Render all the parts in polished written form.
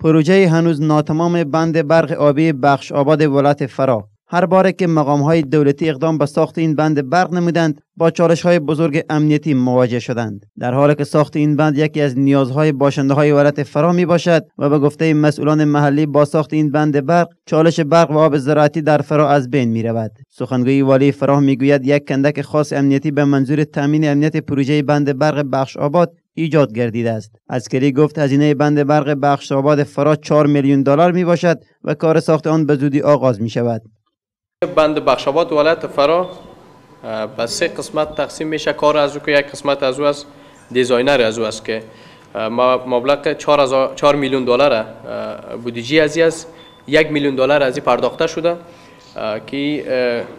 پروژه هنوز ناتمام بند برق آبی بخش آباد ولایت فرا. هر باره که مقام‌های دولتی اقدام به ساخت این بند برق نمودند، با چالش‌های بزرگ امنیتی مواجه شدند. در حالی که ساخت این بند یکی از نیازهای باشنده‌های ولایت فرا میباشد و به گفته مسئولان محلی با ساخت این بند برق، چالش برق و آب زراعتی در فرا از بین می‌رود. سخنگوی والی فرا میگوید یک کندک خاص امنیتی به منظور تامین امنیت پروژه بند برق بخش آباد ایجاد گردیده است. عسکری گفت هزینه بند برق بخش آباد فرا 4 میلیون دلار میباشد و کار ساخت آن به زودی آغاز می‌شود. بند بخش آباد ولایت فرا به 3 قسمت تقسیم میشه. کار از او که یک قسمت از او از دیزاینر از او است که مبلغ 4 میلیون دلار بودجه از است. 1 میلیون دلار از این پرداخته شده که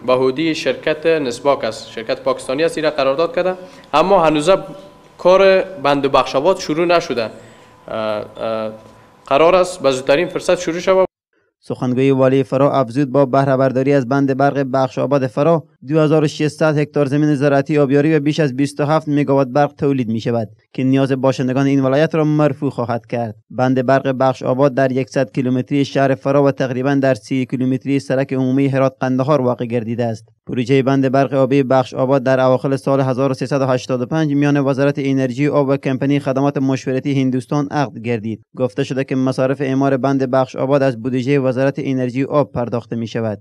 بهودی شرکت نسباک است، شرکت پاکستانی است، این قرارداد کرده، اما هنوز کار بند بخش آباد شروع نشده. قرار است به زودترین فرصت شروع شود. سخنگوی والی فرا افزود با بهره برداری از بند برق بخش آباد فرا 2600 هکتار زمین زراعتی آبیاری و بیش از 27 مگاوات برق تولید می شود که نیاز باشندگان این ولایت را مرفوع خواهد کرد. بند برق بخش آباد در 100 کیلومتری شهر فرا و تقریبا در 30 کیلومتری سرک عمومی هرات قندهار واقع گردیده است. پروژه بند برق آبی بخش آباد در اواخر سال 1385 میان وزارت انرژی آب و کمپانی خدمات مشورتی هندوستان عقد گردید. گفته شده که مصارف اعمار بند بخش آباد از بودجه وزارت انرژی آب پرداخته می شود.